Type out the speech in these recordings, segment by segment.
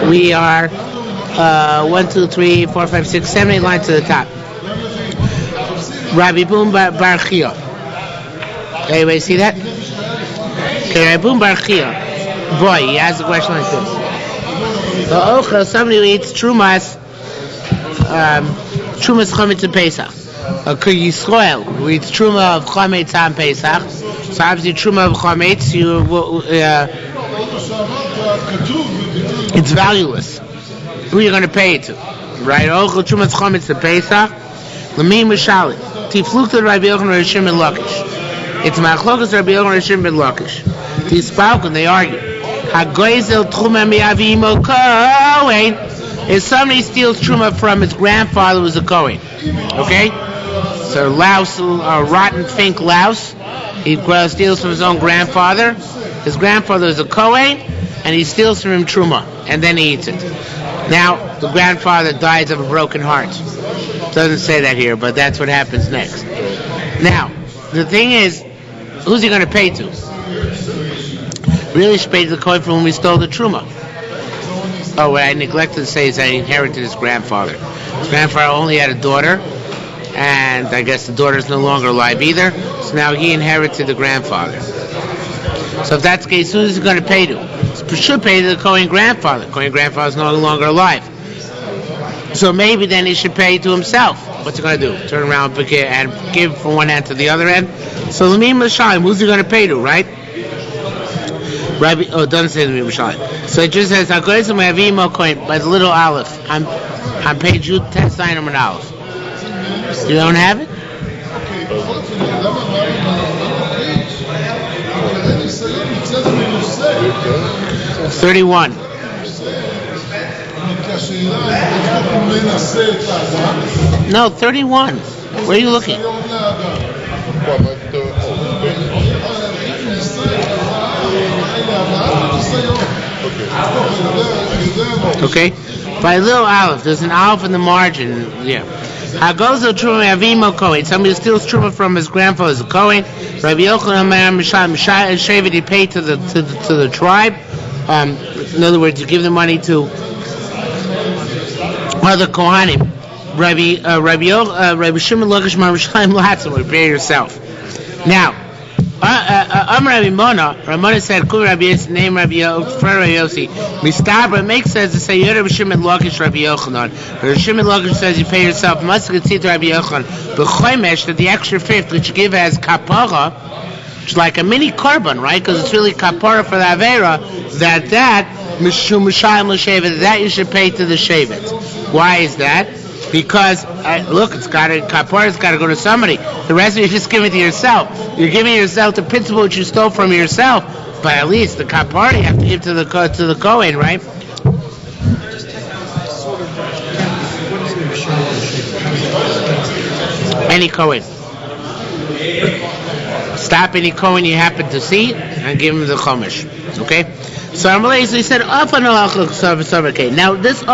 We are 1, 2, 3, 4, 5, 6, 7, 8 lines to the top. Rabbi Boom Bar Chia. Anybody see that? Okay, Rabbi Boom Bar Chia. Boy, he asks a question like this. The Ochel, somebody who eats Trumas Chametz in Pesach. A Yisrael who eats Truma of Chametz on Pesach. So obviously Truma of Chametz, it's valueless. Who are you going to pay it to? Right? Ochel Trumas Chametz in Pesach. L'mi Mishali. Tiflukta Rabbi Yochanan Rishim ben Lakish. It's Machlokas Rabbi Yochanan Rishim ben Lakish. Tispauk, and they argue. Hagoizel Truma mi'avimo Kohen. If somebody steals Truma from his grandfather, who was a Kohen. Okay? So louse, rotten fink louse. He steals from his own grandfather. His grandfather is a Kohen, and he steals from him Truma, and then he eats it. Now, the grandfather dies of a broken heart. Doesn't say that here, but that's what happens next. Now, the thing is, who's he going to pay to? Really should pay to the Kohen from whom he stole the Truma. Oh, what I neglected to say is that he inherited his grandfather. His grandfather only had a daughter, and I guess the daughter's no longer alive either, so now he inherited the grandfather. So if that's the case, who is he going to pay to? He should pay to the Kohen grandfather. The Kohen grandfather is no longer alive. So maybe then he should pay to himself. What's he going to do? Turn around and give from one end to the other end? So L'mi Mishayim, who's he going to pay to, right? Rabbi, it doesn't say L'mi Mishayim. So it just says, HaGoyzim Yavimo Kohen, by the little aleph. On page Yud Tes Zayin and aleph. You don't have it? $31. No, 31. Where are you looking? Okay. By little aleph, there's an aleph in the margin. Yeah. Hagozo Truma Avimo Kohen. Somebody steals Truma from his grandfather as a Kohen. Rabbi Yochanan Mishai Shevet, he paid to the tribe. In other words, you give the money to other Kohanim. Rabbi Shimon Lakish Marushalayim Latzim, prepare yourself. Now, Rabbi Mona said, "Kul Rabbi Yossi, name Rabbi Yossi." Mistabra makes sense to say, "Rabbi Shimon Lakish Rabbi Yochanan." Rabbi Shimon Lakish says, "You pay yourself." Must concede to Rabbi Yochanan. But Chomesh, that the extra fifth which you give as kapara, which is like a mini korban, right? Because it's really kapara for the avera. That mishum mishayim l'shevet. That you should pay to the shevet. Why is that? Because look, kapara's got to go to somebody. The rest of it, you're just giving it to yourself. You're giving yourself the principle which you stole from yourself. But at least the kapara you have to give to the Kohen, right? Any Kohen. Stop any Kohen you happen to see and give him the Chumash. Okay? So he said, now this I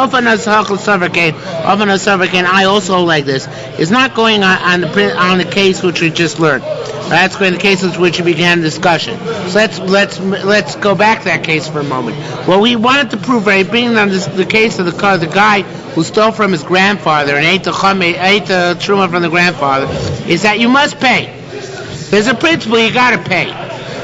also like this, is not going on the case which we just learned. That's going to the case which we began the discussion. So let's go back to that case for a moment. What we wanted to prove by bringing on the case of the guy who stole from his grandfather and ate the truma from the grandfather is that you must pay. There's a principle you got to pay.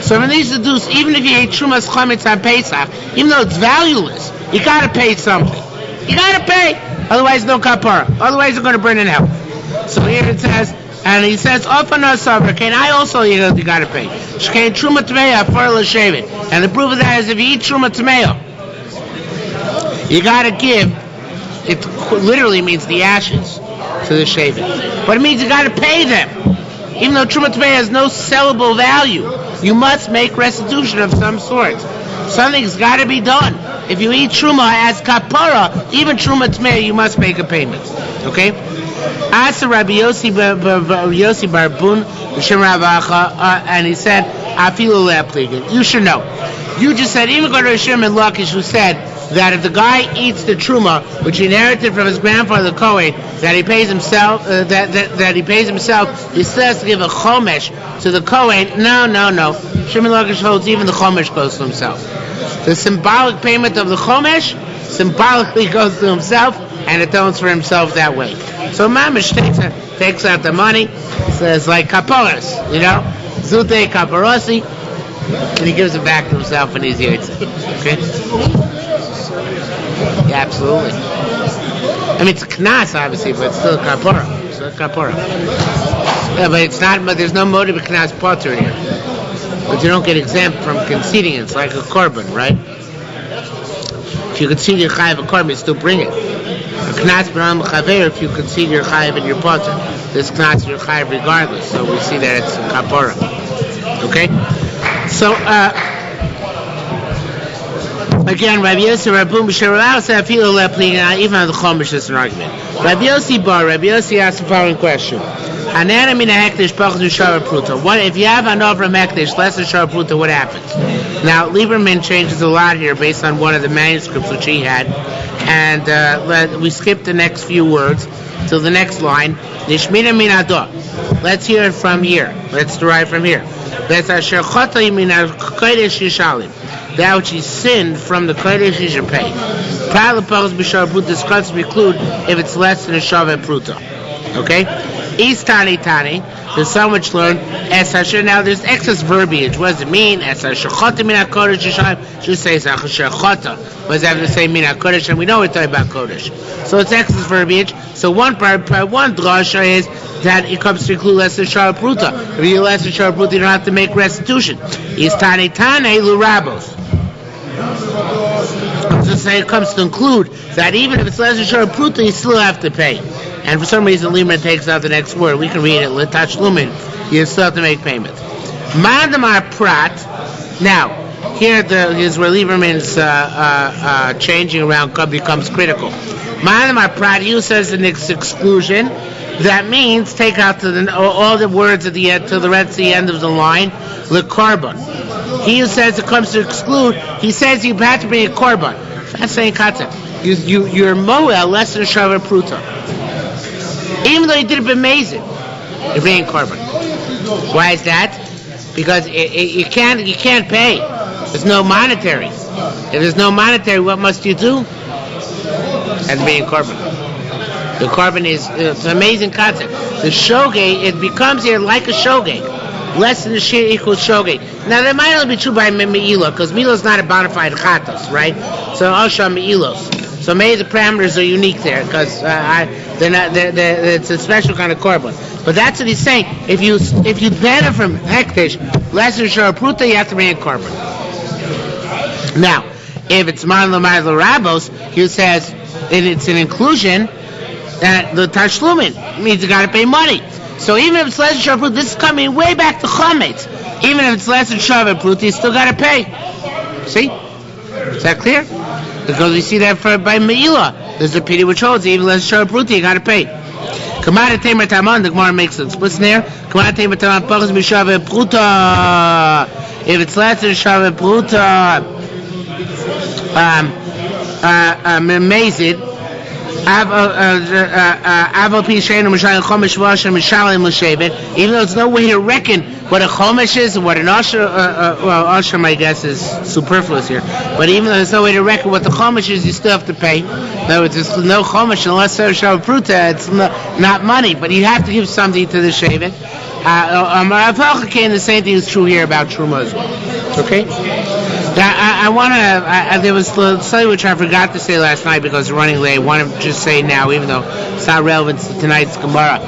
So when these deduce, even if you ate Trumas Chametz on Pesach, even though it's valueless, you got to pay something. You got to pay. Otherwise, no kapara. Otherwise, you're going to burn in hell. So here it says, and he says, I also, you got to pay. Shkein Truma Tmeya for l'shevet. And the proof of that is if you eat Truma Tmeya, you got to give, it literally means the ashes to the shevet. But it means you got to pay them. Even though Truma Tmeya has no sellable value, you must make restitution of some sort. Something's got to be done. If you eat Truma as kapara, even Truma Tmeya, you must make a payment. Okay? Asa Rabbi Yossi Barbun, and he said, Afilu le'apligin. You should know. You just said, even go to Rishim and Lakish, who said that if the guy eats the Truma, which he inherited from his grandfather, the Kohen, that he pays himself, he still has to give a Chomesh to the Kohen. No. Shimon Lakish holds even the Chomesh goes to himself. The symbolic payment of the Chomesh symbolically goes to himself and atones for himself that way. So Mamish takes out the money, says like kaporas, zute kaporasi, and he gives it back to himself and he's yotze. Okay? Yeah, absolutely. I mean, it's a knas, obviously, but it's still a kapora. So a kapora. Yeah, but it's not. But there's no motive of knas potter here. But you don't get exempt from conceding it. It's like a korban, right? If you concede your chayiv a korban, you still bring it. A knas b'ram chaver. If you concede your chayiv and your potter, this knas your chayiv regardless. So we see that it's a kapora. Okay. So. Again, Rabbi Yossi, Rabbi B'Sherah said, even on the Chumash is an argument. Rabbi Yossi asked the following question. What if you have an over Mekdesh, less than Shara Pruta, what happens? Now, Lieberman changes a lot here based on one of the manuscripts which he had. And we skipped the next few words to the next line. Nishmina min ado. Let's hear it from here. Let's derive from here. That which he sinned from the Kodesh he should pay. This cuts preclude if it's less than a Shav and Pruta. Okay? Is Tani, there's some which learn Es Hashem. Now there's excess verbiage. What does it mean? Es Hashechota min HaKodesh Yishav. Just say Es Hashechota. What does that have to say min HaKodesh? And we know we're talking about Kodesh. So it's excess verbiage. So one drasha is that it comes to include less than Shav Pruta. If you less than Shav Pruta, you don't have to make restitution. Is Tani Lurabos. Just say it comes to include that even if it's less than Shav Pruta, you still have to pay. And for some reason, Lieberman takes out the next word. We can read it. L'tach lumin. You still have to make payment. Madamar prat. Now, here is where Lieberman's changing around becomes critical. Madamar prat. You says the next exclusion. That means take out all the words at the end to the rest of the end of the line. L'korban. He who says it comes to exclude. He says you have to bring a korban. Fascinating concept. You're moel less than Shav Pruta. Even though you did it amazing, you're bringing korban. Why is that? Because you can't pay. There's no monetary. If there's no monetary, what must you do? And bring korban. The korban it's an amazing concept. The shogeg, it becomes here like a shogeg. Less than the shiur equals shogeg. Now that might only be true by me'ilah, because me'ilah is not a bona fide chatos, right? So osha me'ilos. So maybe the parameters are unique there, because it's a special kind of korban. But that's what he's saying. If you benefit from hekdesh, less than Shav Pruta, you have to bring a korban. Now, if it's man l'mar l'rabos, he says it's an inclusion that the tashlumin means you got to pay money. So even if it's less than Shav Pruta, this is coming way back to chametz. Even if it's less than Shav Pruta, you still got to pay. See? Is that clear? Because we see that by Me'ilah. There's a pity which holds even less Shav Pruta, you got to pay. Kamara Temer Taman, the Gemara makes it explicit there. Kamara Temer Taman, Pachas Mishav Pruta. If it's less than Shav Pruta, Mezid. Even though there's no way to reckon what a chomesh is and what an ashram, I guess, is superfluous here. But even though there's no way to reckon what the chomesh is, you still have to pay. In other words, there's no chomesh unless there's Shav Pruta. It's not money, but you have to give something to the shevet. The same thing is true here about Truma as well. Okay? Now, I want to, there was something which I forgot to say last night because we're running late. I want to just say now, even though it's not relevant to tonight's Gemara.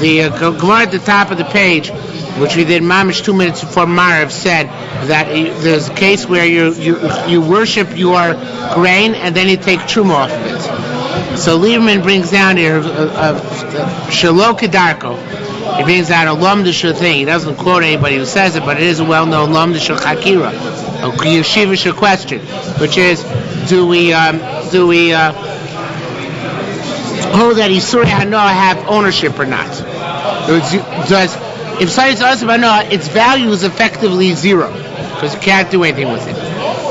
The Gemara at the top of the page, which we did mamish 2 minutes before Marav, said that there's a case where you worship your grain and then you take Truma off of it. So Lieberman brings down here Shelo Kedarko. He brings out a Lomdisha thing. He doesn't quote anybody who says it, but it is a well-known Lomdisha Chakira, a yeshivish question, which is, do we hold that Isurei Hanoah have ownership or not? If somebody says about Hanoah, its value is effectively zero, because you can't do anything with it.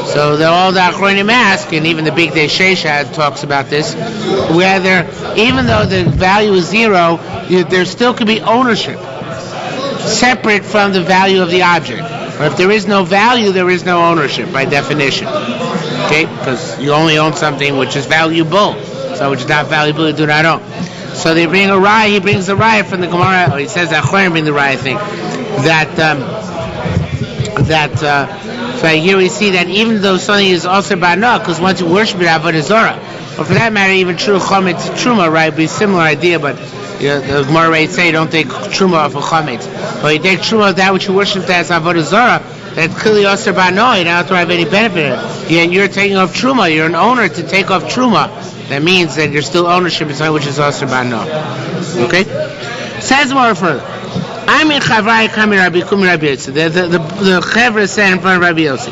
So all the Achronim ask, and even the Big Day Sheishad talks about this, whether even though the value is zero, there still could be ownership separate from the value of the object. Or if there is no value, there is no ownership by definition. Okay, because you only own something which is valuable. So which is not valuable, you do not own. So they bring a raya. He brings a raya from the Gemara, or he says that Chorim bring the raya. I think so here we see that even though something is also bana, because once you worship it, avodah zarah, or for that matter, even true chometz truma, right? Be a similar idea, but the Gemara right say don't take truma off of chometz, but you take truma of that which you worship as avodah zarah. That's clearly also bana. You don't have to have any benefit. And you're taking off truma. You're an owner to take off truma. That means that you're still ownership in something which is also bana. Okay. Says more further. I'm in Chavrai coming Rabbi Kumi Rabbi Yossi. The Chevra said in front of Rabbi Yossi.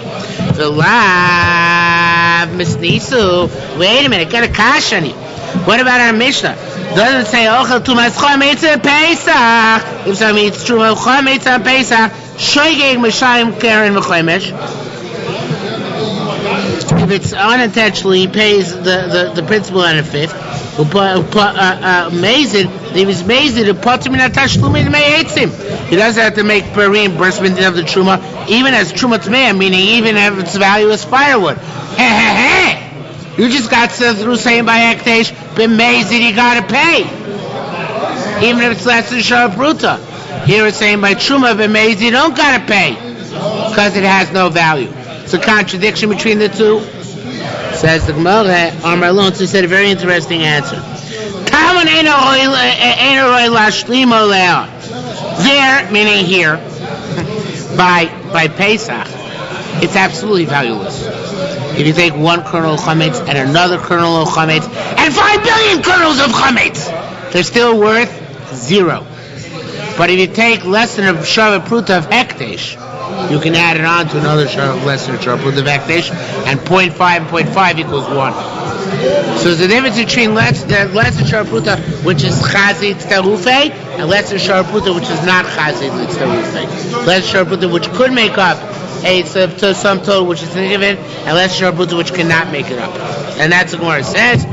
The lav misnisu. Wait a minute, get a kash on you. What about our Mishnah? Doesn't say ochel tumas chometz Pesach. If somebody eats truma chometz on Pesach, shoygeg mishayim keren v'chomesh. If it's unintentionally, he pays the principal and a fifth. Amazing. If he's amazing, he doesn't have to make per reimbursement of the truma, even as truma tmeah, meaning even if its value is firewood. You just got through saying by hekdesh, b'mezid you gotta pay, even if it's less than shara pruta. Here it's saying by truma b'mezid you don't gotta pay because it has no value. It's a contradiction between the two. Says the Gemara, Amar Alon, so he said a very interesting answer. There, meaning here, by Pesach, it's absolutely valueless. If you take one kernel of chametz and another kernel of chametz and 5 billion kernels of chametz, they're still worth 0. But if you take less than a shava pruta of hekdesh, you can add it on to another less than a shava pruta of hekdesh, and 0.5 and 0.5 equals 1. So the difference between less than shava pruta, which is chazit terufe, and less than shava pruta, which is not chazit terufe. Less shava pruta, which could make up a sum total which is significant, and less shava pruta, which cannot make it up. And that's what Gemara says. You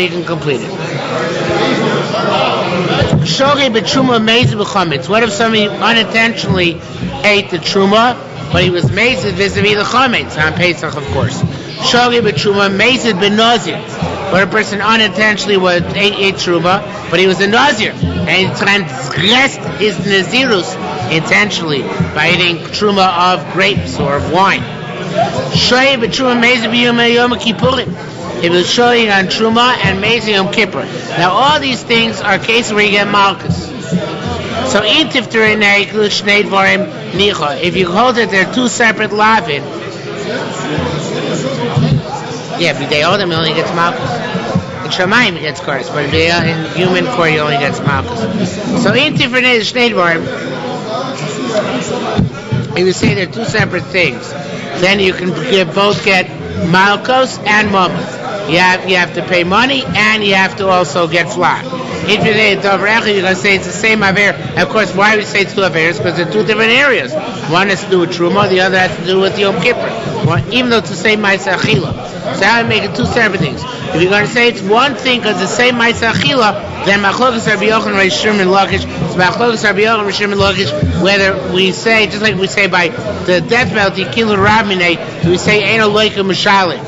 can complete it. What if somebody unintentionally ate the truma, but he was mazed vis-a-vis the chametz on Pesach, of course? Where a person unintentionally ate truma, but he was a nazir, and he transgressed his nazirus intentionally by eating truma of grapes or of wine. If it was showing on Truma and Mezi Yom Kippur. Now all these things are cases where you get Malkus. So if you hold it, they're two separate lavin. Yeah, but they all them only gets Malkus. In Shamayim he gets Kars, but in human court he only gets Malkus. So if you say they're two separate things, then you can both get Malkos and Mammon. You have to pay money and you have to also get flour. If you say it's over, you're going to say it's the same aver. Of course, why do we say it's two averes? Because they're two different areas. One has to do with Truma, the other has to do with Yom Kippur. Even though it's the same Ma'aseh Achila. So how do we make it two separate things? If you're going to say it's one thing because it's the same Ma'aseh Achila, then Machlokas Rabbi Yochanan Reish Shimon Lakish. So Machlokas Rabbi Yochanan Reish Shimon Lakish, whether we say, just like we say by the death penalty, Kilu Rabminei, do we say Eino Loika Mishalim?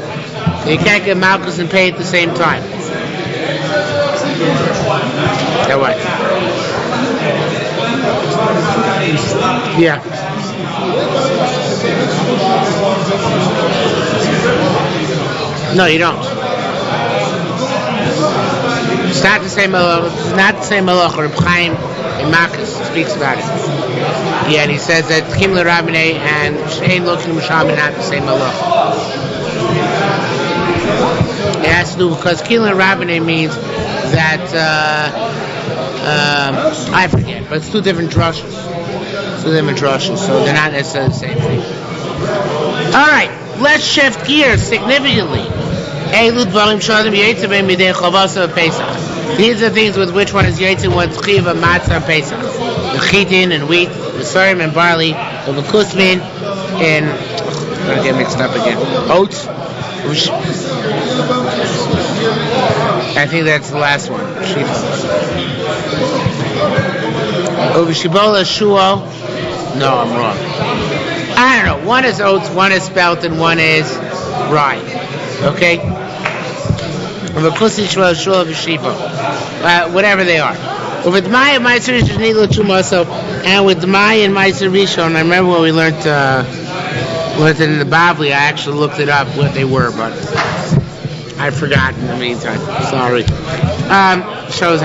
You can't get Malkus and pay at the same time. That what? Yeah. No, you don't. It's not the same malach. It's not the same malach. Reb Chaim in Makos speaks about it. Yeah, and he says that Kim LeRabinei and Shein Lokin Misham are not the same malach. It has to do because Kilin Rabbinay means that I forget, but it's two different drushes. So they're not necessarily the same thing. All right, let's shift gears significantly. These are things with which one is Yitzim, one's Chiv and Matzah Pesach. The chitin and wheat, the sorim and barley, the kusmin, and I'm going to get mixed up again. Oats. I think that's the last one. Uv'shibola shuo No, I'm wrong. I don't know. One is oats, one is spelt, and one is rye. Okay? Whatever they are. With Maya and Meiser Rishon Nidla Chumaso, and with Maya and Meiser Rishon, I remember when we learned it in the Bavli, I actually looked it up what they were, but I forgot in the meantime. Sorry. Shows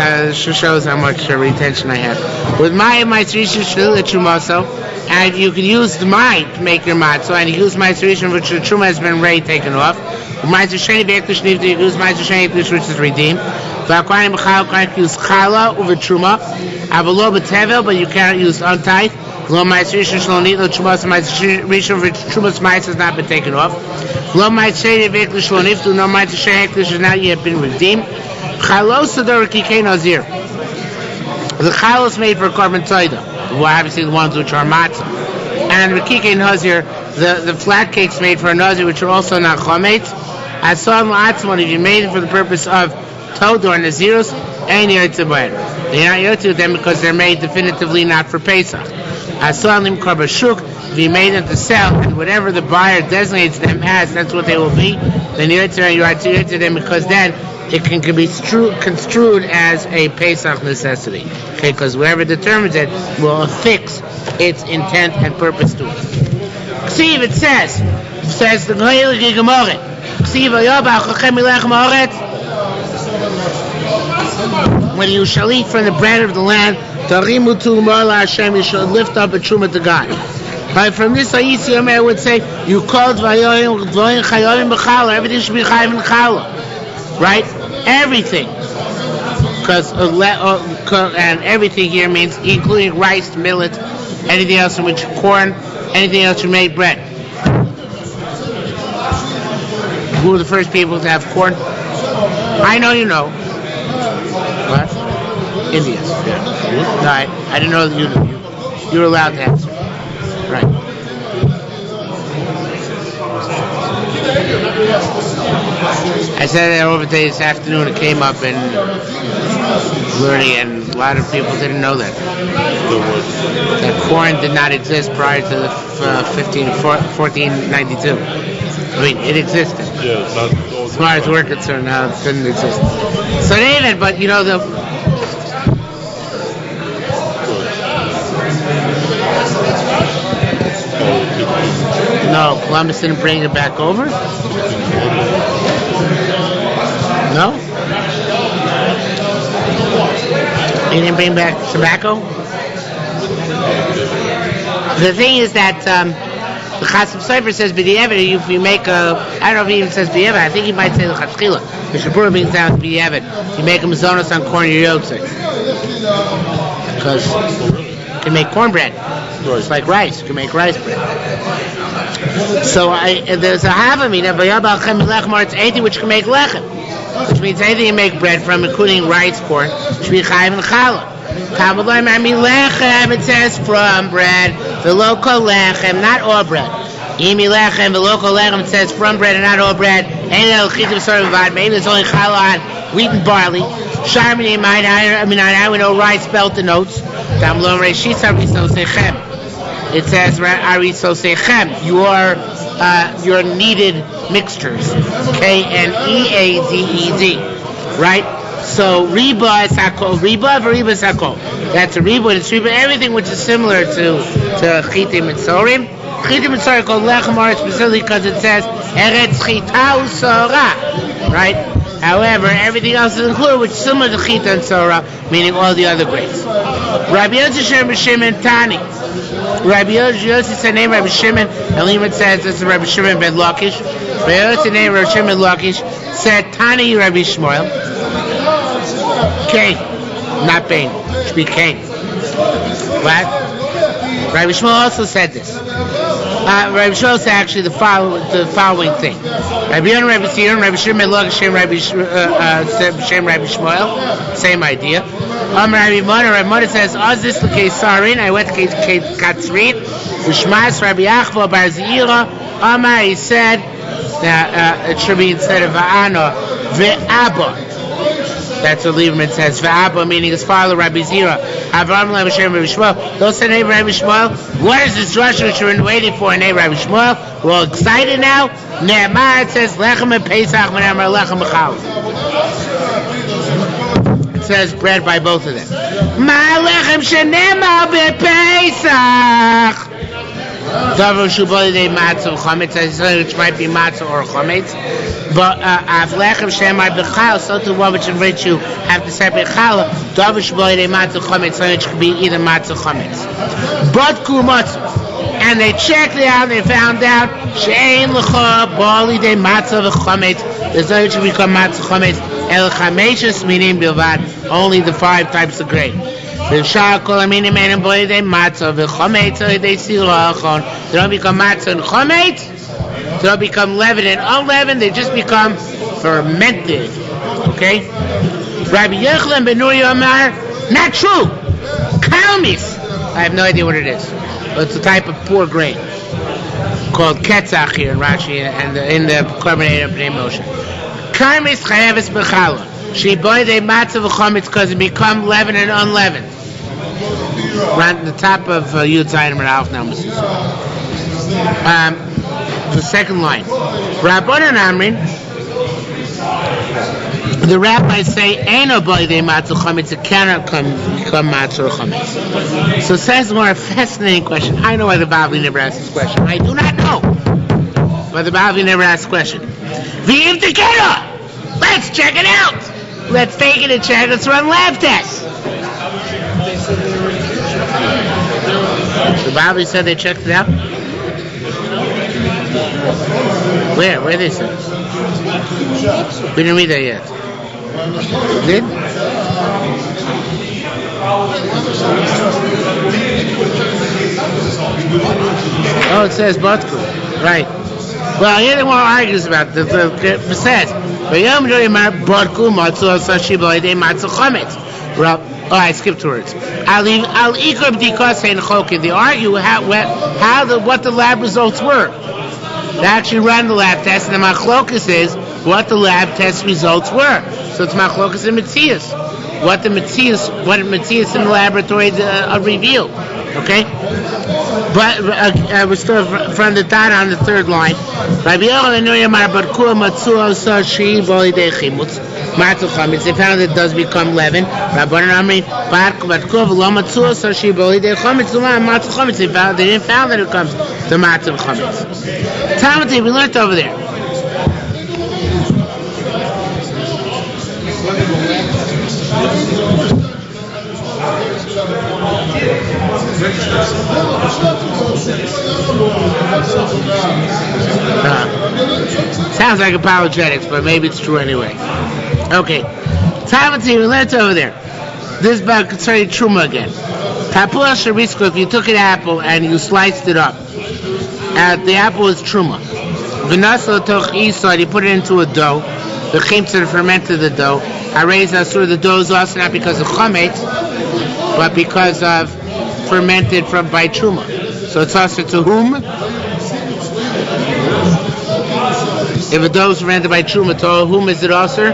how much retention I have. With Maya and Meiser Rishon Nidla Chumaso, and you can use the Mai to make your matzah, and you use Meiser Rishon, which the Truma has been taken off. Meiser Sheni V'Eklish Nivda, you use Meiser Sheni Eklish, which is redeemed. V'Akwanim B'Chal, use Chala over Truma. Avalo B'Tevel, but you cannot use untied. Lo Meiser Rishon Shlo Nidlo Truma, so Meiser Rishon for Truma's Meiser has not been taken off. Lo Meiser Sheni V'Eklish Shlo Nivda, no Meiser Sheni Eklish has not yet been redeemed. Chalo Sador Kikei Nazir. The Chalo is made for Korban Toida. Well, obviously the ones which are matzah. And Rikike Nazir, the flat cakes made for a Nazir, which are also not chometz. Asal Ma'atzmon, if you made it for the purpose of Tod or Nazirus, and Yerutzabayr. They're not Yerutzabayr them because they're made definitively not for Pesach. Asal Lim Karbashuk, if you made them to sell, and whatever the buyer designates them as, that's what they will be, then Yerutzabayr, you are to Yerutzabayr them because then it can be construed as a Pesach necessity. Okay, because whoever determines it will affix its intent and purpose to it. See if it says the Goyel Gemara. See if when you shall eat from the bread of the land, Tarimu Tulmar Hashem, you shall lift up a truma to God. Right, from this I would say you called Vayoyim Chayovim B'Chala. Everything should be Chayim in Chala. Right? Everything. Because and everything here means including rice, millet, anything else in which corn, anything else you made bread. Who were the first people to have corn? I know you know. What? Indians. Yeah. No, I didn't know that you knew. You were allowed to answer. Right. I said that over there this afternoon. It came up in learning, and a lot of people didn't know that. That corn did not exist prior to 1492. I mean, it existed. Yeah, not as far as we're concerned, now it didn't exist. So David, but you know No, Columbus didn't bring it back over? No? He didn't bring back tobacco? The thing is that the Chasam Sofer says b'di'evet, if you make a, I don't know if he even says b'di'evet, I think he might say the Chatzchila. The Shabura means down b'di'evet. You make a mazonos on corn yotze. Because you can make cornbread. It's like rice. You can make rice bread. So there's a havamina, it's anything which can make lechem. Which means anything you make bread from, including rice, corn, should be chayiv and challah. Lechem, it says from bread, the local lechem, not all bread. Imi lechem, the local lechem, it says from bread and not all bread. Maybe there's only challah on wheat and barley. Sharmini, I would know rice, spelt and oats. It says arisosechem, your kneaded mixtures. K-N-E-A-D-E-D. Right? So riba is hakol. Riba is hakol. That's a riba and it's riba. Everything which is similar to chitim and sorim. Chitim and sorim called lechem aretz specifically because it says eretz chita usora. Right? However, everything else is included, which is similar to chita and sora, meaning all the other grains. Rabbi Yossi Shimon Tani. Rabbi Yossi name Rabbi Shimon, and Lehman says this is Rabbi Shimon ben Lakish. Rabbi Yossi name Rabbi Shimon Lakish said Tani Rabbi Shmuel. Cain, not Bain. It should be Cain. What? Rabbi Shmuel also said this. Rabbi Shmuel said actually the following thing. Rabbi Yonah, Rabbi Sion, Rabbi Shimon Lakish, Rabbi Shmuel, same idea. Rabbi Mona says, "Oz this the case Sarin." I went to Katzrin. Ushmas Rabbi Achva Bar Zira. He said that it should be instead of Va'ana Ve'aba. That's what Lieberman says. V'Abba, meaning his father, Rabbi Zira. Avram Rabbi Shem Rabbi Shmuel. Those said, "Hey, Rabbi Shmuel, what is this rush which we're waiting for?" And hey, Rabbi Shmuel, we're all excited now. Nehemiah says, "Lechem and Pesach, Menamar Lechem Mechal." It says bread by both of them. Ma Lechem Shenemar BePesach. Davar Shubali de Matzah Chametz, which might be Matzah or Chametz. But Avlechem Shemar Bechal, so to one which in which you have to separate Challah, Davar Shubali de Matzah Chametz, which could be either Matzah Chametz. But Kumatz. And they checked it out and they found out Shein L'cha Bali de Matzah Chametz. There's no which become Matzah Chametz. El Chameshes Minim Bilvad, only the 5 types of grain. They don't become matzah and chometz. They don't become leavened and unleavened. They just become fermented. Okay? Rabbi Yochanan ben Nuri Omar, not true. Kalmis. I have no idea what it is. But it's a type of poor grain called ketzach here in Rashi and in the carbonated of Bnei Moshe. Kalmis chayeves b'challah. She boy they matzah v'chometz because it become leavened and unleavened. Right the top of Yud Zayin and Alf now. The second line. Rabbanan Amrin. The rabbis say, "Ain't boy they matzah chametz. It cannot become matzah or chametz." So says more a fascinating question. I know why the Bavli never asked this question. I do not know why the Bavli never asked the question. V'im tekena. Let's check it out. Let's take it and check. Let's run lab tests. The Bavli said they checked it out. Where? Where they said? We didn't read that yet. Did? Oh, it says Batku. Right. Well, here they want to argue about it. It says, oh, I skipped words. I'll equal because in Chokin. They argue what the lab results were. They actually ran the lab test, and the machlokas is what the lab test results were. So it's machlokas and Metzias. What Metzias in the laboratory revealed. Okay? But we're still from the dot on the third line. They found that it does become leaven. They didn't find that it comes to matzah chametz. Talmud, we learned over there. Sounds like apologetics, but maybe it's true anyway. Okay. Talmud, we learned over there. This is about concerning truma again. Tapua sharisko, if you took an apple and you sliced it up, the apple is truma. V'nasal toch isod, you put it into a dough. The chimtzah fermented the dough. Harez asur, the dough is also not because of chametz, but because of fermented by truma. So it's also to whom? If a dough is fermented by truma, to whom is it also?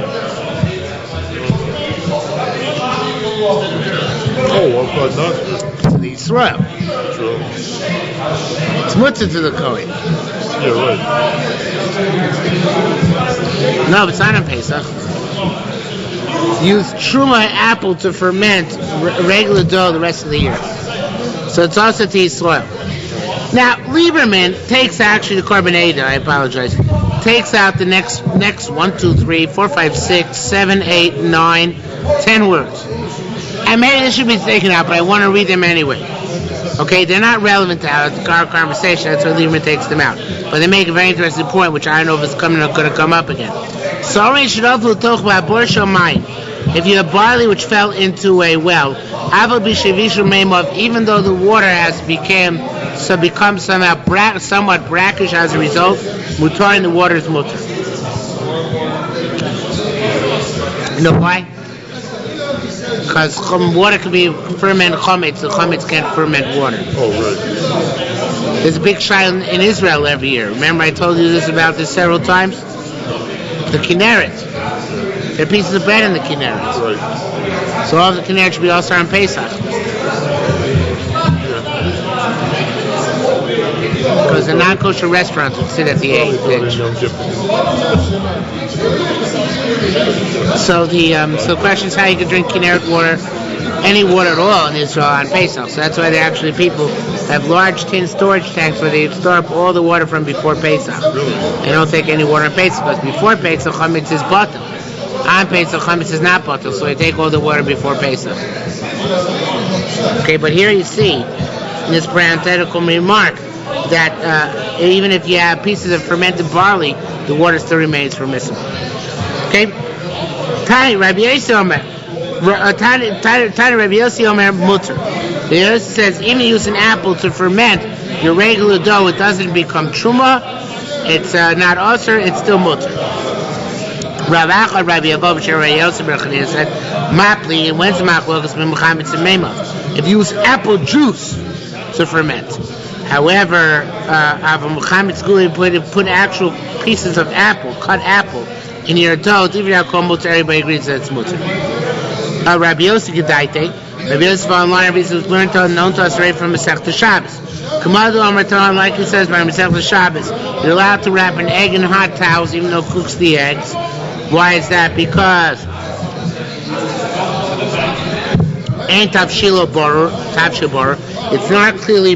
Oh, I thought not. To the Yisrael. True. It's mutzah to the Kohen. Yeah, right. No, it's not on Pesach. Use truma apple to ferment regular dough the rest of the year. So it's also to Yisrael. Now, Lieberman takes actually the carbonated, I apologize, takes out the next 1, 2, 3, 4, 5, 6, 7, 8, 9, 10 words. And maybe this should be taken out, but I want to read them anyway. Okay, they're not relevant to our conversation, that's why Lieberman takes them out. But they make a very interesting point, which I don't know if it's going to come up again. So, if you have barley which fell into a well, even though the water has become somewhat brackish as a result, mutar in the water is mutar. You know why? Because water can be ferment chametz, the chametz can't ferment water. Oh, right. There's a big shiur in Israel every year. Remember I told you about this several times? The Kinneret. There are pieces of bread in the kinneret. Right. So all of the kinneret should be also on Pesach. Because the non-kosher restaurants would sit at the edge. So the question is how you can drink kinneret water, any water at all in Israel on Pesach. So that's why they actually people have large tin storage tanks where they store up all the water from before Pesach. They don't take any water on Pesach because before Pesach chametz is batel. On Pesach chametz is not batel, so they take all the water before Pesach. Okay, but here you see in this parenthetical remark that even if you have pieces of fermented barley, the water still remains permissible. Okay? Tani Rabbi Yossi Omer. Tani Rabbi Yossi Omer mutter. The Yossi says, even use an apple to ferment your regular dough, it doesn't become truma. It's not osir, it's still mutter. Rav Achad Rabbi Yaakov Sher Rabbi Yossi Berchanina said, Mapli, and when's the machlokas min mechametz and meima? If you use apple juice to ferment. However, put actual pieces of apple, cut apple, in your dough, everybody agrees that it's mutter. Rabbi Yossi Gedaite, Rabbi Yossi online, Rabbi Yossi learned to known to us right from Masechta Shabbos. Kamadu Amar, like he says by Masechta Shabbos, you're allowed to wrap an egg in hot towels even though it cooks the eggs. Why is that? Because ain't tavshil borur, it's not clearly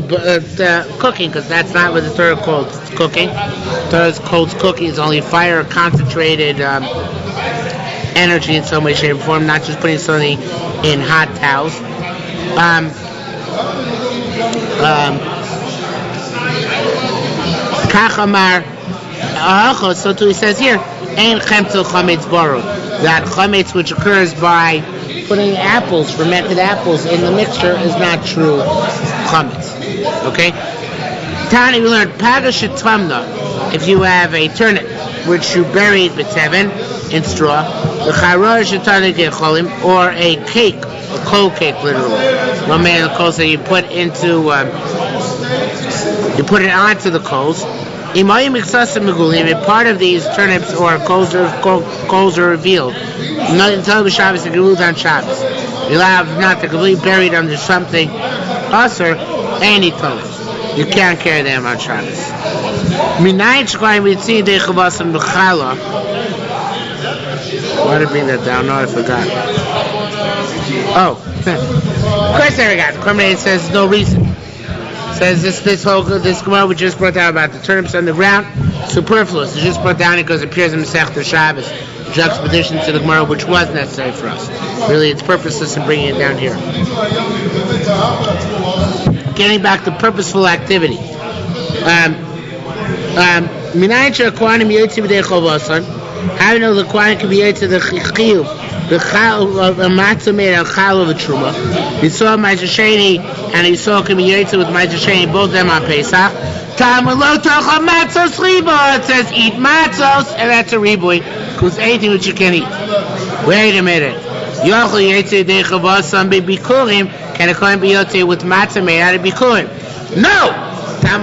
cooking, because that's not what the Torah calls cooking. The Torah calls cooking is only fire, concentrated energy in some way, shape, or form, not just putting something in hot towels. Kachamar, so too he says here, ain't chemtel chametz borur, that chametz which occurs by putting apples, fermented apples, in the mixture is not true chametz. Okay? Tani, we learned pagash tamna. If you have a turnip which you buried b'teven in straw, the charor shetani gecholim, or a cake, a coal cake, literally. One man of coals that you put into, you put it onto the coals. If part of these turnips or coals are revealed, not until Shabbos and Gelut on Shabbos. You're allowed not to completely buried under something, usher, any toes. You can't carry them on Shabbos. Why did I bring that down? No, I forgot. Oh, of course I forgot. The Korban says no reason. Says this Gemara we just brought down about the turnips on the ground, superfluous. It's just brought down because it appears in Masechta Shabbos, juxtaposition to the Gemara which was necessary for us. Really, it's purposeless in bringing it down here. Getting back to purposeful activity. How do you know the Kohanim can be to the chiyuv? The matzah made a chal of a truma. He saw Ma'aser Sheni and he saw Kamiyetza with Ma'aser Sheni, both of them on Pesach. It says eat matzos, and that's a riboy, because anything which you can eat. Wait a minute. Can a Kohen be yotzei with matzah made out of bikurim? No! The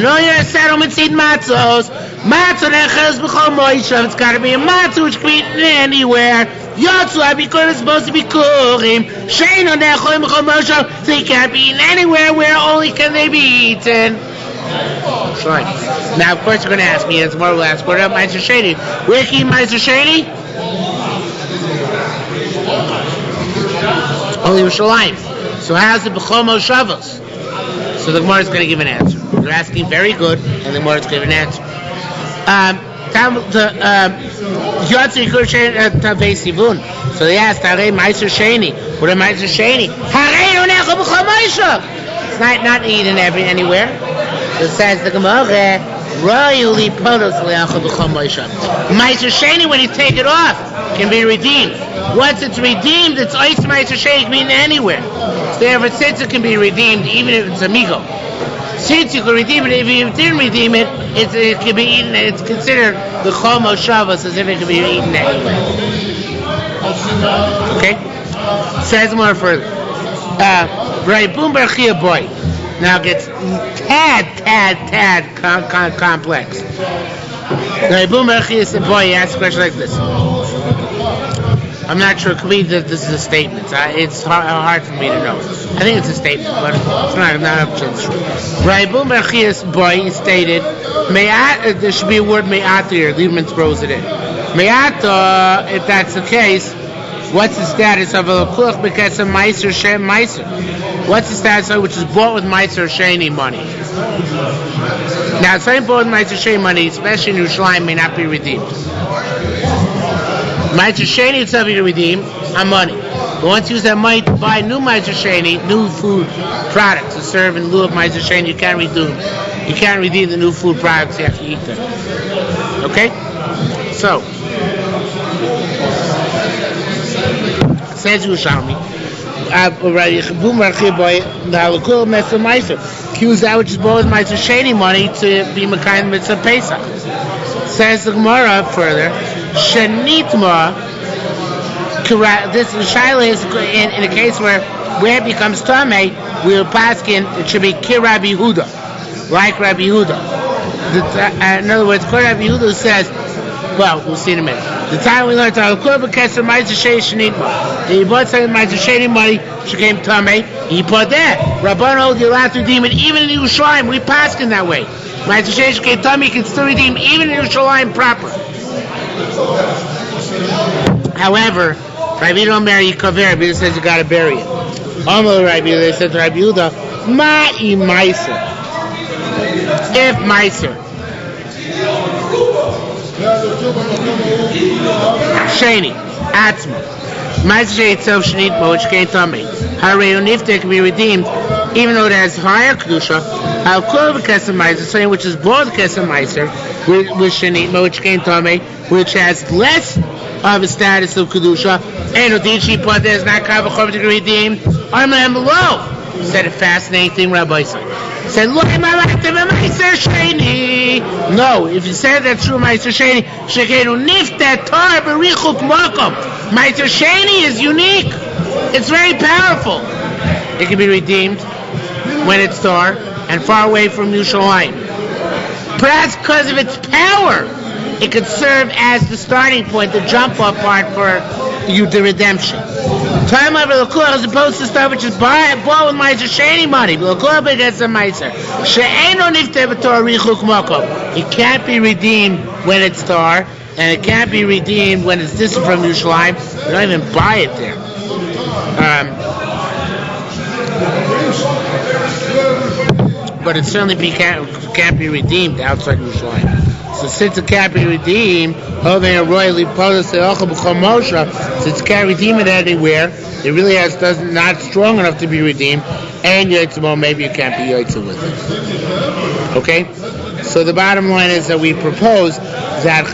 no settlements eat matzos. Matzah nechels b'chol moishav. It's got to be a matzah which can be eaten anywhere. Yotzu bikurim is supposed to be kurim. Sheino nechol b'chol moishav. So they can't be eaten anywhere. Where only can they be eaten? Right. Now, of course, you're going to ask me, as more will ask, what about Ma'aser Sheni? Where can you eat Ma'aser Sheni? Only Yerushalmi. So how's it b'chol moshavos? So the Gemara is going to give an answer. They're asking very good, and the Gemara is going to give an answer. So they asked, Harei Ma'aser Sheni. What are Ma'aser Sheni? Harei Onecha b'chol moshav. It's not eaten anywhere. So it says the Gemara, Royally Podos le'acha b'chol moshav. Ma'aser Sheni, when you take it off, can be redeemed. Once it's redeemed, it's ois Ma'aser Sheni, can be eaten anywhere. So therefore, since it can be redeemed, even if it's amigo. Since you can redeem it, if you didn't redeem it, it can be eaten. It's considered the chol moshavos as if it can be eaten anyway. Okay? Says more further. Right, boom barchia boy. Now it gets tad complex. Boy, he asked a question like this. I'm not sure. It could be that this is a statement. It's hard for me to know. I think it's a statement, but it's not up to the truth. Rabbi Merchias boy he stated, "Me'at." There should be a word "me'at" here. Liebman throws it in. Me'at. If that's the case, what's the status of a lukuch because of meiser shem meiser? What's the status of which is bought with meiser sheni money? Now, something bought with meiser sheni money, especially in Yerushalmi, may not be redeemed. Meiser sheni itself you can redeem on money. But once you use that money to buy new meiser sheni, new food products to serve in lieu of meiser sheni, you can't redeem. You can't redeem the new food products. You have to eat them. Okay? So, says Yerushalmi, accuse that which is bought with meiser sheni money to be mekayim mitzvah Pesach. Says the Gemara further, Shenitma. This Shaila is in a case where it becomes tamei, we'll paskin. It should be Rabbi Yehuda, like Rabbi Yehuda. In other words, Rabbi Yehuda says, well, we'll see in a minute. The time we learned He bought something meiser sheni money, she came tamei. He put that. Rabbanon, you're allowed to redeem it even in Yerushalmi. We paskin that way. Meiser sheni came tamei, you can still redeem even in Yerushalmi proper. However, Rabbi Yehuda marry kaver. Rabbi Yehuda says you got to bury it. Amar Rabbi Yehuda, they said to Rabbi Yehuda, ma'i meiser. If meiser sheni atzma meiser sheni itself shenitma which came tamei harei unifte can be redeemed even though it has higher kedusha. Al kol v'kesem meiser something which is both kesem meiser with shenitma which came tamei which has less of a status of kedusha and odichi but there's not kavachov to be redeemed. I'm below. Said a fascinating thing, Rabbi said. Said, look at my meiser sheni. No, if you said that's true, meiser sheni, shekenu niftet tar berichuk makom. Meiser sheni is unique. It's very powerful. It can be redeemed when it's tar and far away from Yerushalmi. Perhaps because of its power, it could serve as the starting point, the jump-off part for you, the redemption. Time of l'kuach as opposed to stuff which is bought with meiser sheni money. L'kuach against the meiser. She'eno nifteh b'tor richuk makom. It can't be redeemed when it's tar, and it can't be redeemed when it's distant from Yerushalmi. You don't even buy it there. But it certainly can't be redeemed outside Yerushalmi. So since it can't be redeemed, since it can't redeem it anywhere, it really not strong enough to be redeemed, and Yotzimo, maybe you can't be Yotze with it. Okay? So the bottom line is that we propose that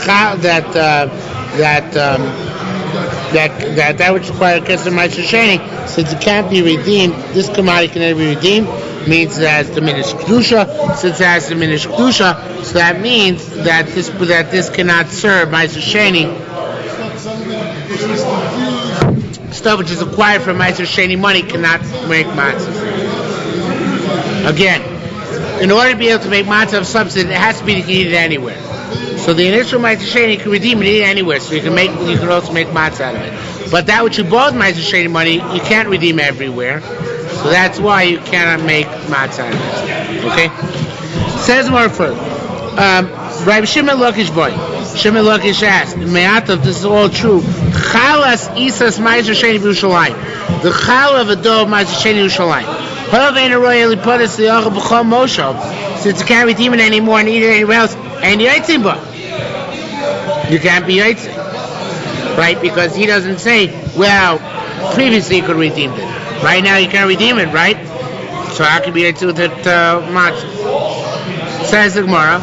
which requires Kesser Meiser Sheni, since it can't be redeemed, this commodity can never be redeemed, means it has diminished kedusha. Since it has diminished kedusha, so that means that this cannot serve meiser sheni. Stuff which is acquired from meiser sheni money cannot make matzah. Again, in order to be able to make matzah of substance, it has to be eaten anywhere. So the initial meiser sheni you can redeem it anywhere. So you can also make matzah out of it. But that which you bought meiser sheni money, you can't redeem everywhere. So that's why you cannot make matzah out of it. Okay? Says more further. Rabbi Shimon Lakish boy. Shimon Lakish asked, Me'atav, this is all true. Chalas isas meiser sheni b'Yerushalmi. The chal of a dough of meiser sheni b'Yerushalmi. Since you can't redeem it anymore and eat it anywhere else, and Yotzim ba. You can't be Yotzim. Right? Because he doesn't say, well, previously you could redeem it. Right now you can't redeem it, right? So how can be Yotzim with it matzah? Says the Gemara.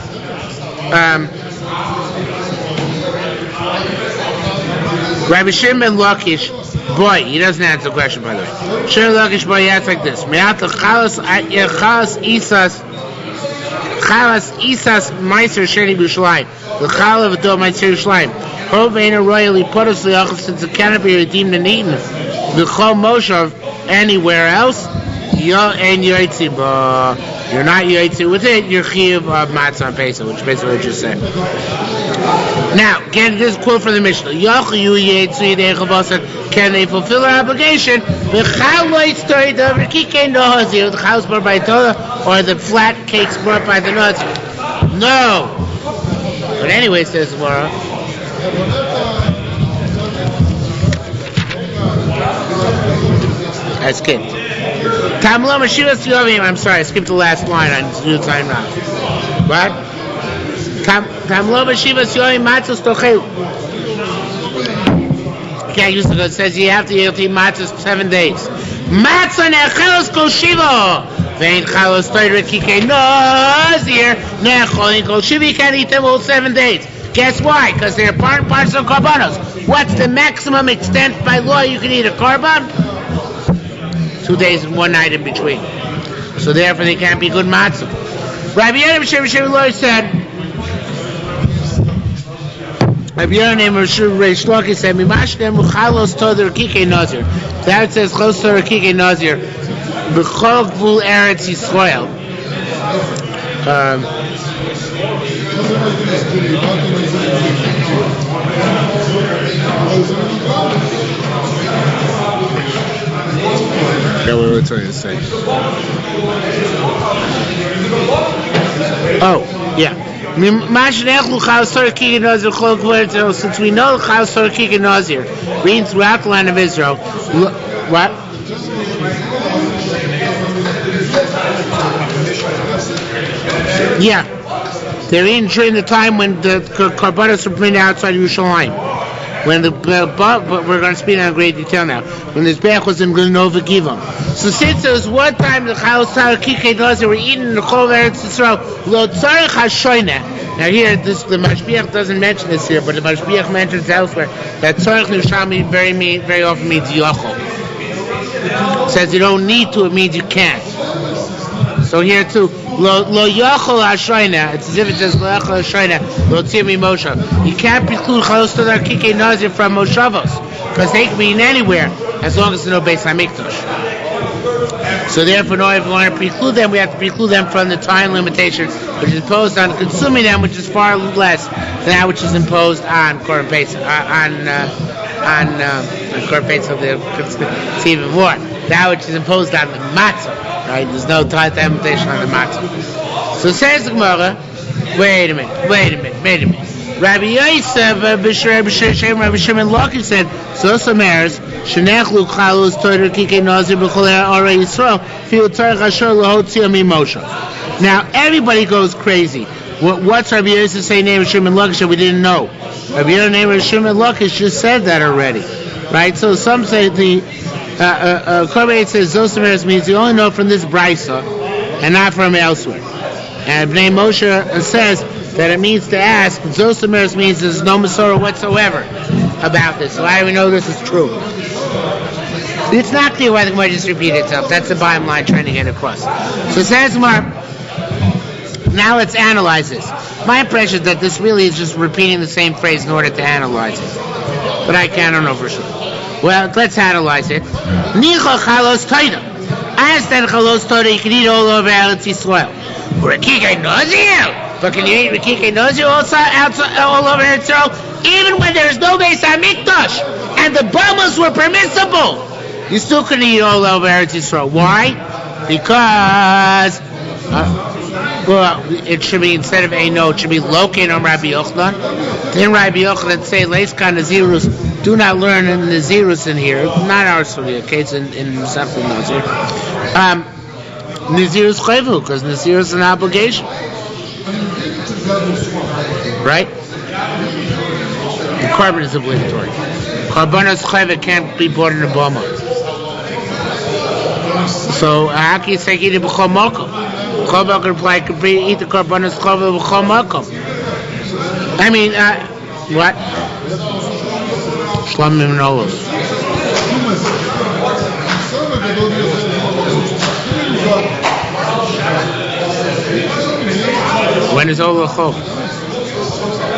Rabbi Shimon Lakish, boy, he doesn't answer the question by the way. Shimon Lakish, boy, he asks like this: Me'at chalas isas meiser sheni b'Yerushalmi. The chal of a dough meiser Yerushalmi. Hov eina royally potos liachos since it cannot be redeemed and eaten. The chol moshav anywhere else. Yo and Yotzim. You're not Yaitse with it, you're Chiv of Matzah on Pesach, which is basically what I just said. Now, again, this quote from the Mishnah. Can they fulfill their obligation? The house brought by Torah or the flat cakes brought by the Nazir? No. But anyway, says Mara. I skipped. I'm sorry, I skipped the last line on Zul Time now. What? Can't use it. It says you have to eat matzahs 7 days. Matzah nechelos kol shiva. Vein chalos toiret kikei nazir necholin kol shiva. You can't eat them all 7 days. Guess why? Because they're parts of korbanos. What's the maximum extent by law you can eat a korban? 2 days and 1 night in between. So therefore they can't be good matzah. Rabbi Yerushalmi said. Rabbi Yerushalmi said, "Mimashnem uchalos toder kikei nazir." That it says chalos toder kikei nazir, b'chol gvul Eretz Yisrael. What we're trying to say. Oh, yeah. Since we know Chalos Torah Kikei Nazir reading throughout the land of Israel, what? Yeah, they're in during the time when the korbanos were printed outside Yerushalmi. When but we're going to speak in great detail now. When the Zbech was in Nova Givam. So since there was one time the Chalos Torah Kikei Nazir were eaten in the whole Eretz Yisrael, Lo Tzarech HaShoyneh. Now here, the Mashbiach doesn't mention this here, but the Mashbiach mentions elsewhere that Tzarech Yerushalmi very often means Yochel. It says you don't need to, it means you can't. So here too, Lo Yochel HaShoyneh, it's as if it says Lo Yochel HaShoyneh, Lo Tzir Moshav. You can't preclude Chalos Torah Kikei Nazir from Moshavos, because they can be in anywhere, as long as there's no Beis HaMikdash. So therefore, in order if we want to preclude them, we have to preclude them from the time limitation, which is imposed on consuming them, which is far less than that which is imposed on Korban Pesach, on Korban Pesach. It's even more. That which is imposed on the matzah, right? There's no time limitation on the matzah. So says the Gemara, wait a minute. Rabbi Yosef, Rabbi Shimon Loki said, Zosamers, Shenechlu Chalos Torah Kikei Nazir B'chol Orei Yisrael, Fiu Tzarech Asher L'Hotzia Mimosha. Now everybody goes crazy. What's Rabbi Yosef saying? Name of Shimon Lakish that we didn't know. Rabbi Yosef name of Shimon Lakish just said that already, right? So some say the Korban says Zosamers means you only know from this brisa and not from elsewhere. And Bnei Moshe says that it means to ask. Zosamers means there's no Masorah whatsoever about this. So how do we know this is true? It's not clear why the Gemara just repeated itself. That's the bottom line trying to get across. So it says Gemara, now let's analyze this. My impression is that this really is just repeating the same phrase in order to analyze it. But I don't know for sure. Well, let's analyze it. Nicha Chalos Torah. I understand Chalos Torah you can eat all over Eretz Yisrael. Rekikei Nazir. But can you eat Rekikei Nazir also all over Eretz Yisrael? Even when there's no Beis HaMikdash and the Bamas were permissible, you still couldn't eat all over Eretz Yisrael. Why? Because it should be, instead of Eino, it should be Lokein on Rabbi Yochanan. Didn't Rabbi Yochanan say Leiskan Nazirus, do not learn in Nazirus in here, not our story, okay, it's in something Nazir. Nazirus Chayvu, because Nazirus is an obligation. Right? The korban is obligatory. Korbanos Chayvu can't be bought in a Bama. So how can you say eat it b'chol makom? Chol makom reply could be eat the korbanos chayvu b'chol makom. I mean, what? Shlamim nolos. When is Ola Chol?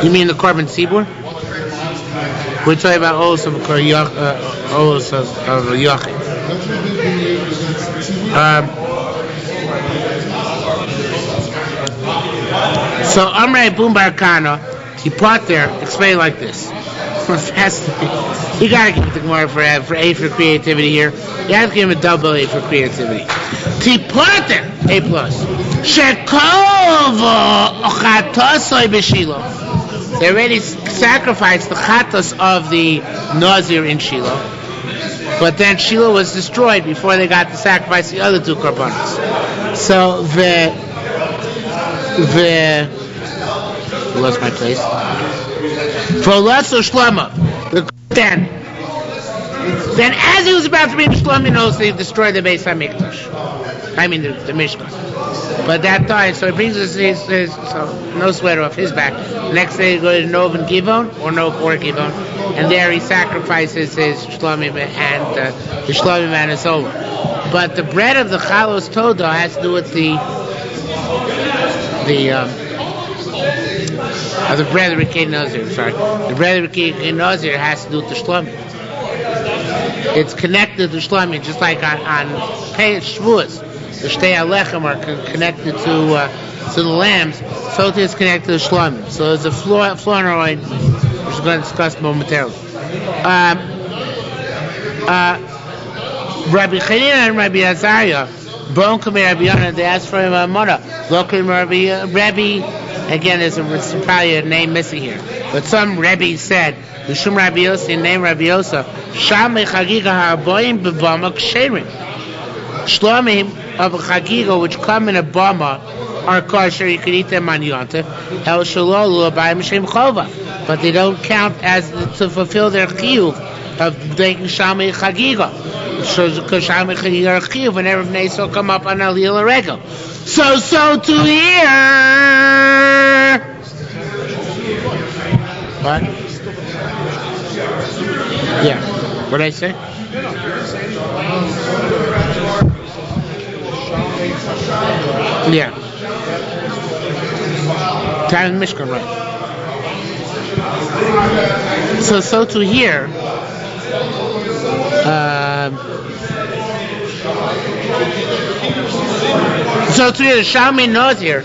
You mean the korban tzibur? We're talking about Olos of Yachid. So Amrei Boom Barakana, he brought there, explained like this. You gotta give the Gemara for A for creativity here. You have to give him a double A for creativity. Tipoter A plus. Shekovo ochatosoi b'Shiloh. They already sacrificed the chatos of the Nazir in Shiloh, but then Shiloh was destroyed before they got to sacrifice the other two korbanos. So I lost my place. For Lasso Shlomo, then as he was about to bring Shlomo, knows they destroyed the Beis Hamikdash. I mean the Mishkan. But that time, so he brings his so no sweater off his back. Next day he goes to Nov and Givon, or Givon, and there he sacrifices his Shlomim and the Shlomim and his Olah. But the bread of the Chalos Todah has to do with the bread of the Rikei Nazir. Sorry, the bread of the Rikei Nazir has to do with the Shlomim. It's connected to Shlomim, just like on Shavuos. The Shtei Alechem are connected to the lambs, so it is connected to the Shlomim. So there's a flavonoid, which we're going to discuss momentarily. Rabbi Chanina and Rabbi Azariah, Bon Kamei Rabbi Yonah, they asked for him a Mona. Local Rabbi, again, there's probably a name missing here, but some Rebbe said, the Shum Rabbi Yossi, name Rabbi Yosef, Shamei Chagiga Ha'aboyim B'Bama Ksherim. Shlomim of a chagiga which come in a bama are kosher. You can eat them on Yontif. El shalolu abayim shem chova, but they don't count as to fulfill their chiyuv of making shamei chagiga. So because shamei chagiga are chiyuv, whenever bnei Yisrael come up on aliyah regel. So to here. What? Yeah. What did I say? Yeah. Time Mishkan, right. So to here, the Shalmi Nazir,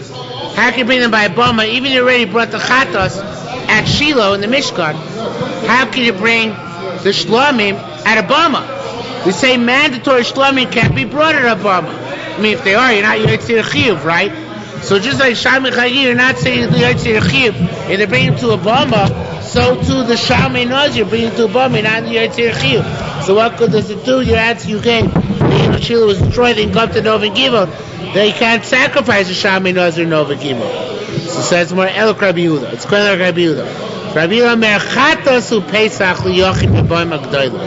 how can you bring them by a bama? Even you already brought the chatos at Shiloh in the Mishkan, how can you bring the Shlomim at a bama? We say mandatory Shlomim can't be brought at a bama. I mean, if they are, you're not Yotzei Chiyuv, right? So just like Shalmi Chagir, you're not saying the Yotzei Chiyuv. If they bring him to a bama, so too the Shalmi Nazir bring him to a bama, not the Yotzei Chiyuv. So what good does it do? Your answer you gave. The Shiloh was destroyed, they come to Nov and Givon. They can't sacrifice the Shalmi Nazir Nov and Givon. So it says more Elok Rabbi Yehuda. It's called like Rabbi Yehuda. Rabbi Yehuda Merchatos U Pesach Liyochim B'Boim HaGdoilo.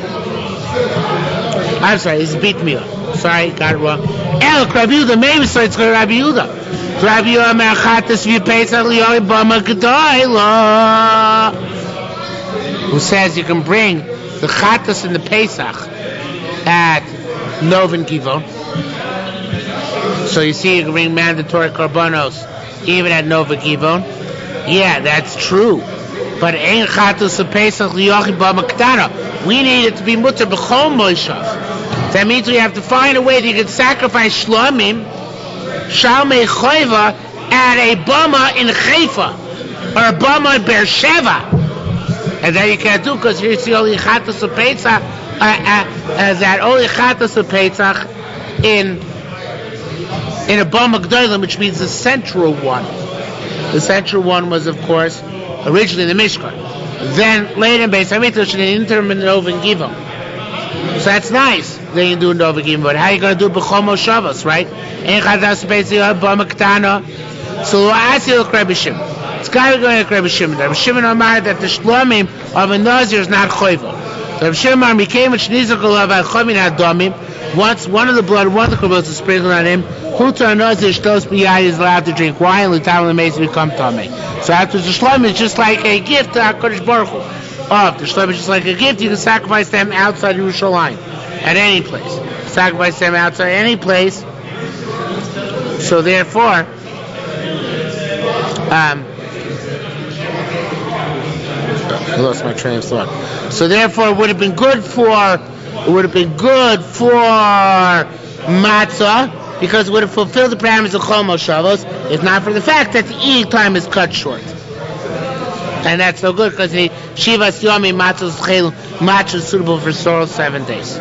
I'm sorry, it's beat me up. Sorry, got it wrong. Elok Rabbi Yehuda, maybe so it's called Rabbi Yehuda. Rabbi Yehuda Merchatos U Pesach Liyochim B'Boim HaGdoilo. Who says you can bring the Chatos and the Pesach at Nov and Givon. So you see, you can bring mandatory korbanos even at Nov and Givon. Yeah, that's true. But ein chatos pesach liyochim b'maktana. We need it to be mutter b'chol moishav. That means we have to find a way that you can sacrifice shlomim, shalmei choiva, at a bama in Haifa or a bama in Beersheva. And that you can't do because here's the only chatos pesach. That only chatos pesach in a bama gdolim, which means the central one. The central one was, of course, originally the Mishkan. Then later in Beis Hamikdash, in the interim in Nov and Givon. So that's nice. They can do Nov and Givon. But how are you going to do B'chol Moshavos, right? Ein chadas pesach bama ktana. So I ask you, Rabbi Shimon. It's got to be going to Rabbi Shimon. Rabbi Shimon Amar that the shlomim of a nazir is not choiva. Rabbi Shimon became a shnizak olav chomin adomim. Once one of the blood, one of the korbanos is sprinkled on him. Hutar nazir shtos b'yad is allowed to drink wine, and l'tam l'meis become tamei. So after the shlom is just like a gift to HaKadosh Baruch Hu. The shlom is just like a gift. You can sacrifice them outside Yerushalayim, at any place. Sacrifice them outside any place. So therefore, I lost my train of thought. So therefore, it would have been good for matzah because it would have fulfilled the parameters of Chol Moshavos, if not for the fact that the eating time is cut short. And that's no good because the Shivas Yomi matzah is suitable for 7 days.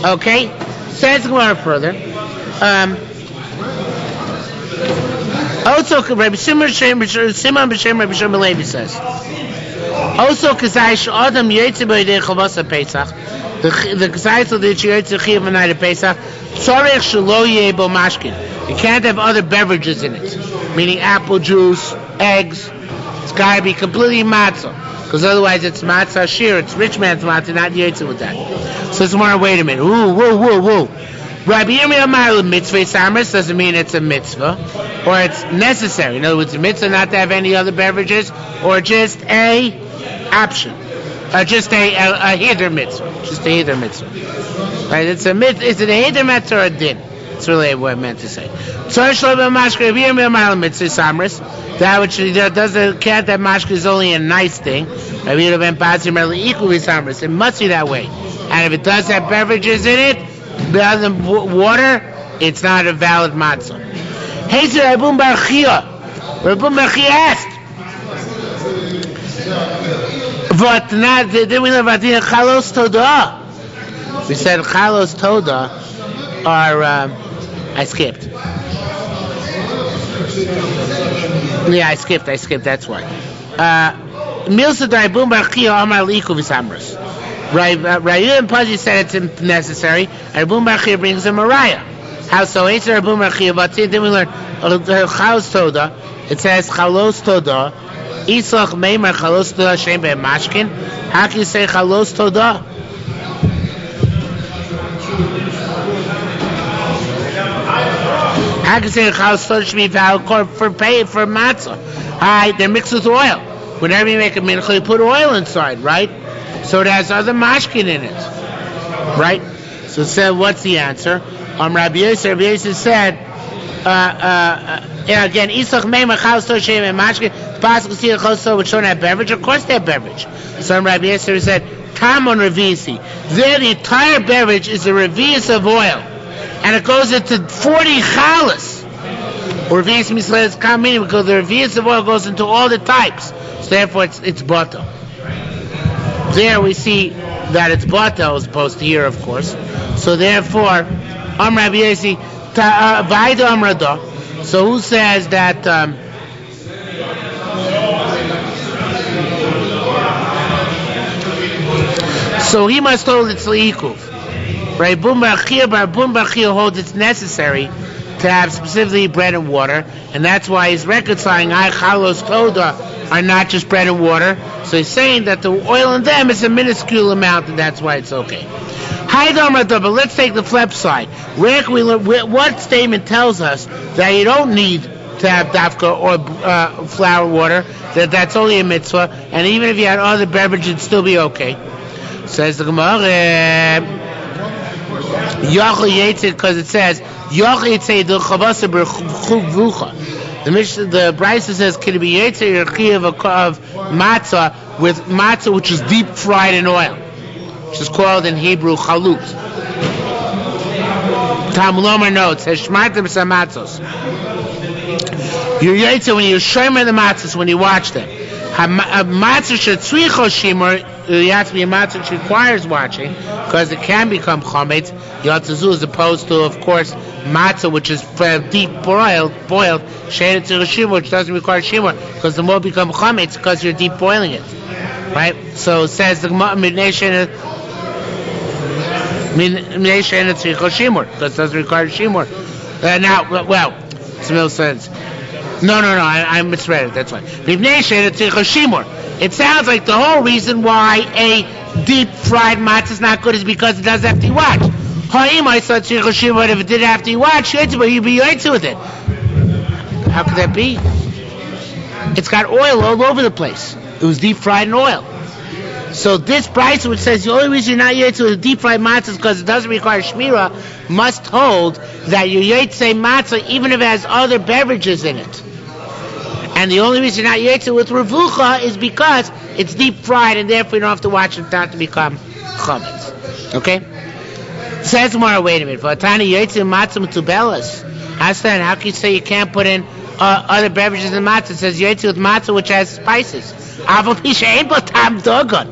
Okay? Says the Gemara further. Also, Rabbi Simon B'Shem Rabbi Shimon Levi says. Also, Kazai Adam Yetzi B'Yidei Chavos Pesach. The Kazai so that you Yetzi Chiyav the night of Pesach. Tzorech Shelo Yeh Bo Mashkin. You can't have other beverages in it, meaning apple juice, eggs. It's got to be completely matzah, because otherwise it's matzah shiur. It's rich man's matzah, not Yetzi with that. So it's more. Wait a minute. Whoa. Rabbi Yirmiyah mitzvah samris doesn't mean it's a mitzvah, or it's necessary. In other words, a mitzvah not to have any other beverages, or just a option, or just a hider mitzvah, just a hider mitzvah. Right? It's a mitzvah. Is it a hider mitzvah or a din? That's really what I meant to say. That which doesn't can't have mashka is only a nice thing. It must be that way. And if it does have beverages in it, rather than water, it's not a valid matzah. Hey, sir, Rabun Bar Chia asked, but not, then we know about the Chalos Todah. We said Chalos Todah are, I skipped. Yeah, I skipped, that's why. Milsa Rabun Bar Chia Amar Liku V'Samras. Rayu and Paji said it's necessary, and Rabun Bar Chia brings a Mariah. How so? It's Rabun Bar Chia, but then we learn Chalos Toda. It says Chalos Toda. Isach Meimar Chalos Toda Shem Be Mashkin. How can you say Chalos Toda? How can you say Chalos Toda should be valid for matzah? Alright, they're mixed with oil. Whenever you make a mincha, you put oil inside, right? So it has other mashkin in it, right? So what's the answer? Rabbi Yosef said, again, Isach Meimar Chalos Toda Shem Be Mashkin. Possible to see the Chalos Toda which don't have beverage. Of course they have beverage. So Rabbi Yosef said, Tam on Revisi. There the entire beverage is a revius of oil. And it goes into 40 chalas. Or revius means it's common meaning because the revius of oil goes into all the types. So therefore it's butter. There we see that it's butter as opposed to here, of course. So therefore, Rabbi Yosef, Vaida Amrada. So who says that so he must hold it's leikuv. Rabun Bar Chia holds it's necessary to have specifically bread and water, and that's why he's reconciling Chalos Toda are not just bread and water. So he's saying that the oil in them is a minuscule amount, and that's why it's okay. But let's take the flip side. Where can we learn? What statement tells us that you don't need to have dafka or flour water? That's only a mitzvah, and even if you had other beverages, it'd still be okay. Says the Gemara, because it says the Brisa says, can it be yetzer or chiyav of matzah with matzah which is deep fried in oil, which is called in Hebrew chalut. Talmud Lomar notes, has shmartem samatzos. You're yetzer when you shomer the matzahs when you watch them. Matzah shetzricho shimur. It has to be a matzah which requires watching, because it can become chometz yatzazu, as opposed to, of course, matzah which is deep boiled, she'en tzricho shimur, which doesn't require shimur, because the more become chometz because you're deep boiling it, right? So it says the minei she'en tzricho shimur, because it doesn't require shimur. Now, well, it's a little sense. No, I misread it, that's why. It sounds like the whole reason why a deep fried matzah is not good is because it doesn't have to be watched. But if it didn't have to be watched, you'd be yoitzu with it. How could that be? It's got oil all over the place. It was deep fried in oil. So this price, which says the only reason you're not yoitzu with deep fried matzah is because it doesn't require shmirah, must hold that you yoitzu matzah even if it has other beverages in it. And the only reason you're not yetzer with revucha is because it's deep fried, and therefore you don't have to watch it not to become chametz. Okay? Says more. Wait a minute. For tiny yaitzu matzah mutubelas. Aslan, how can you say you can't put in other beverages in matzah? It says yaitzu with matzah which has spices. Avol pisha ain't but tam dogon.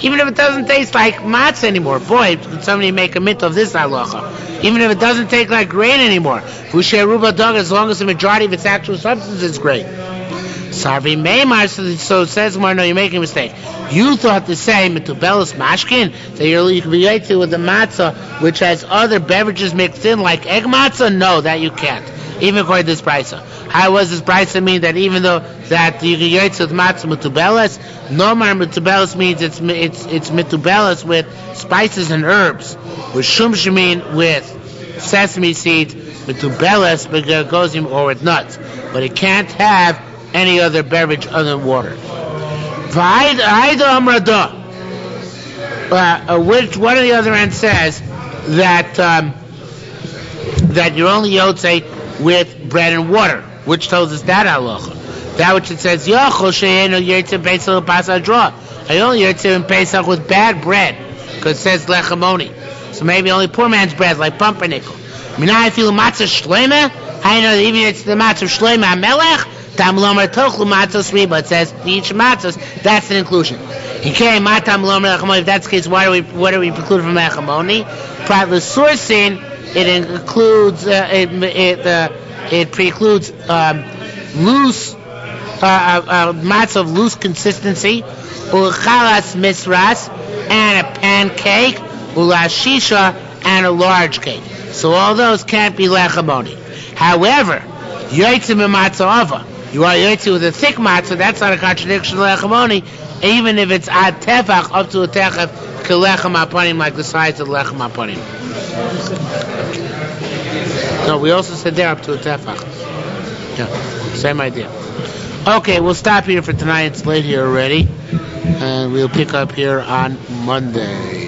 Even if it doesn't taste like matzah anymore. Boy, could somebody make a mint of this halacha. Even if it doesn't taste like grain anymore. Fushe ruba dog, as long as the majority of its actual substance is grain. Sarvi Meimar, so it says more, no, you're making a mistake. You thought to say Metubelis Mashkin, that you can be yaitzu with the matzah which has other beverages mixed in like egg matzah? No, that you can't. Even according to this brisa. How was this brisa mean that even though that you can yaitzu with matzah Metubelis, no more Metubelis means it's Metubelis with spices and herbs. With Shum Shemin with sesame seeds, Metubelis goes or with nuts. But it can't have any other beverage other than water. Which one of the other end says that you're only yotze with bread and water, which tells us that halacha. That which it says yochel she'enu yotze Pesach pasadra. I only yotze in Pesach with bad bread, because it says lechamoni. So maybe only poor man's bread, like pumpernickel. Minai feel matzah shleima. I know that even it's the matzah shleima melech. Tam lomer tochlu matzos riba. It says each matzos. That's an inclusion. Okay, matam lomer lechamoni. If that's the case, what are we precluded from lechamoni? Prat l'sursin. It includes. It precludes loose matzah of loose consistency. Uchalas misras and a pancake. Ulashisha and a large cake. So all those can't be lechamoni. However, yaitzu b'matzah ava. You are yaitzu with a thick matzah, that's not a contradiction to lechamoni, even if it's ad tefach up to a techef kelechem apanim, like the size of lechem apanim. No, we also said there up to a tefach. Yeah, same idea. Okay, we'll stop here for tonight. It's late here already, and we'll pick up here on Monday.